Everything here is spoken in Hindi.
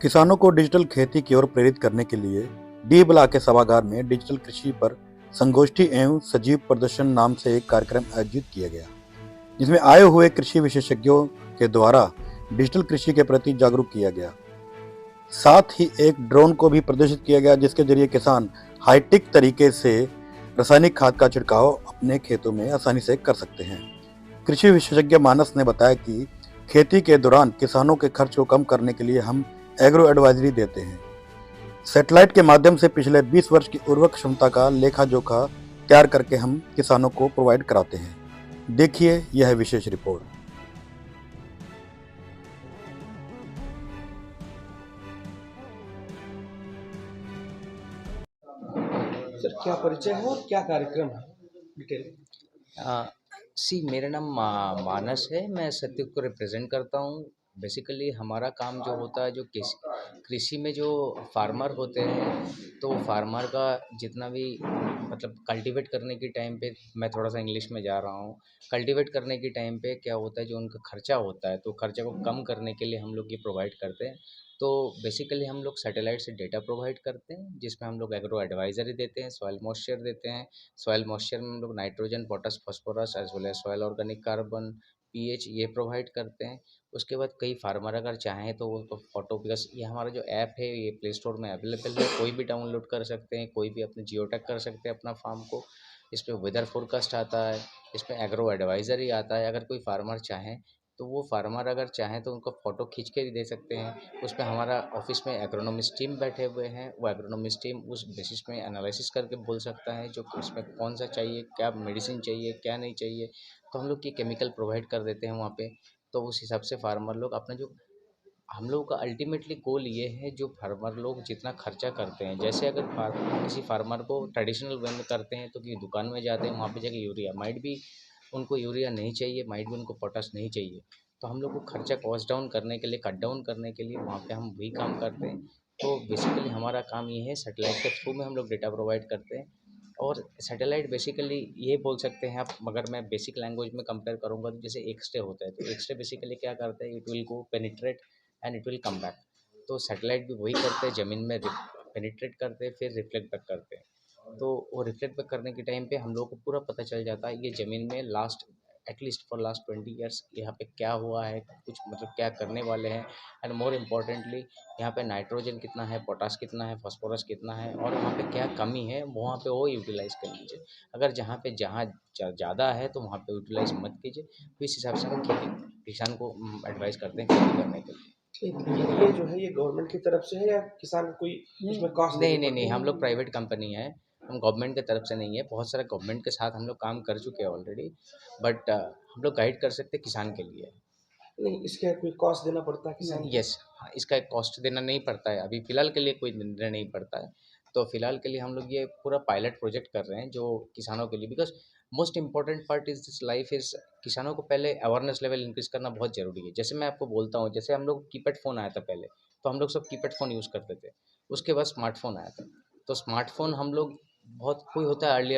किसानों को डिजिटल खेती की ओर प्रेरित करने के लिए डी ब्लॉक के सभागार में डिजिटल कृषि पर संगोष्ठी एवं सजीव प्रदर्शन नाम से एक कार्यक्रम आयोजित किया गया, जिसमें आए हुए कृषि विशेषज्ञों के द्वारा डिजिटल कृषि के प्रति जागरूक किया गया। साथ ही एक ड्रोन को भी प्रदर्शित किया गया, जिसके जरिए किसान हाईटेक तरीके से रासायनिक खाद का छिड़काव अपने खेतों में आसानी से कर सकते हैं। कृषि विशेषज्ञ मानस ने बताया कि खेती के दौरान किसानों के खर्च को कम करने के लिए हम एग्रो एडवाइजरी देते हैं। सैटेलाइट के माध्यम से पिछले 20 वर्ष की उर्वरक क्षमता का लेखा जोखा तैयार करके हम किसानों को प्रोवाइड कराते हैं। देखिए यह विशेष रिपोर्ट। सर, क्या परिचय है और क्या कार्यक्रम है? डिटेल। अ, मेरा नाम मानस है। मैं सत्युग को रिप्रेजेंट करता हूँ। बेसिकली हमारा काम जो होता है, जो कृषि में जो फार्मर होते हैं, तो फार्मर का जितना भी मतलब कल्टीवेट करने के टाइम पे, मैं थोड़ा सा इंग्लिश में जा रहा हूँ। कल्टीवेट करने के टाइम पे क्या होता है, जो उनका खर्चा होता है, तो खर्चा को कम करने के लिए हम लोग ये प्रोवाइड करते हैं। तो बेसिकली हम लोग सैटेलाइट से डेटा प्रोवाइड करते हैं, जिसमें हम लोग एग्रो एडवाइजरी देते हैं, सॉइल मॉइस्चर देते हैं। सॉइल मॉइस्चर में हम लोग nitrogen, potash, phosphorus as well as soil organic carbon, pH ये प्रोवाइड करते हैं। उसके बाद कई फार्मर अगर चाहें तो वो फोटो, प्लस ये हमारा जो ऐप है ये प्ले स्टोर में अवेलेबल है, कोई भी डाउनलोड कर सकते हैं, कोई भी अपने जियो टैग कर सकते हैं अपना फार्म को। इस पे वेदर फोरकास्ट आता है, इस पे एग्रो एडवाइजरी आता है। अगर कोई फार्मर चाहें तो वो फार्मर अगर चाहें तो उनको फ़ोटो खींच के भी दे सकते हैं। उस पे हमारा ऑफिस में एग्रोनॉमिस्ट टीम बैठे हुए हैं, वो एग्रोनॉमिस्ट टीम उस बेसिस में एनालिसिस करके बोल सकता है जो उसमें कौन सा चाहिए, क्या मेडिसिन चाहिए, क्या नहीं चाहिए। तो हम लोग ये केमिकल प्रोवाइड कर देते हैं वहाँ पे। तो उस हिसाब से फार्मर लोग अपना जो, हम लोगों का अल्टीमेटली गोल ये है, जो फार्मर लोग जितना खर्चा करते हैं, जैसे अगर किसी फार्मर को ट्रेडिशनल वे में करते हैं तो कि दुकान में जाते हैं, वहाँ पे जाके यूरिया माइट भी उनको यूरिया नहीं चाहिए, माइट भी उनको पोटाश नहीं चाहिए। तो हम लोग को खर्चा कॉस्ट डाउन करने के लिए, कट डाउन करने के लिए वहाँ पे हम वही काम करते हैं। तो बेसिकली हमारा काम ये है, सैटेलाइट के थ्रू में हम लोग डेटा प्रोवाइड करते हैं। और सैटेलाइट बेसिकली ये बोल सकते हैं आप, मगर मैं बेसिक लैंग्वेज में कंपेयर करूँगा तो जैसे एक्सरे होता है, तो एक्सरे बेसिकली क्या करता है, it will go penetrate and it will come back. तो सैटेलाइट भी वही करते हैं, ज़मीन में पेनिट्रेट करते हैं, फिर रिफ्लेक्ट बैक करते हैं। तो वो रिफ्लेक्ट बैक करने के टाइम पे हम लोग को पूरा पता चल जाता है ये ज़मीन में last at least for last 20 years यहाँ पे क्या हुआ है, कुछ मतलब क्या करने वाले हैं। एंड मोर इम्पॉर्टेंटली यहाँ पे नाइट्रोजन कितना है, पोटास कितना है, फास्फोरस कितना है, और वहाँ पे क्या कमी है, वहाँ पे वो यूटिलाइज़ कर लीजिए। अगर जहाँ ज़्यादा है तो वहाँ पे यूटिलाइज़ मत कीजिए। तो इस हिसाब से हम खेती किसान को एडवाइस करते हैं खेती करने के लिए। ये जो है ये गवर्नमेंट की तरफ से है या किसान को कोई इसमें कॉस्ट नहीं देनी नहीं नहीं, पड़ती हम है? लोग प्राइवेट कंपनी है, हम गवर्नमेंट की तरफ से नहीं है। बहुत सारे गवर्नमेंट के साथ हम लोग काम कर चुके हैं ऑलरेडी, बट हम लोग गाइड कर सकते हैं किसान के लिए। नहीं, इसके कोई कॉस्ट देना पड़ता है किसान को? यस, हाँ, इसका एक कॉस्ट देना नहीं पड़ता है, अभी फ़िलहाल के लिए कोई निर्णय नहीं पड़ता है। तो फ़िलहाल के लिए हम लोग ये पूरा पायलट प्रोजेक्ट कर रहे हैं जो किसानों के लिए, because most important part is this life is, किसानों को पहले अवेयरनेस लेवल इंक्रीज़ करना बहुत ज़रूरी है। जैसे मैं आपको बोलता हूँ, जैसे हम लोग कीपैड फ़ोन आया था पहले, तो हम लोग सब कीपैड फ़ोन यूज़ करते थे। उसके बाद स्मार्टफ़ोन आया था। तो स्मार्टफ़ोन हम लोग, बहुत कोई होता है अर्ली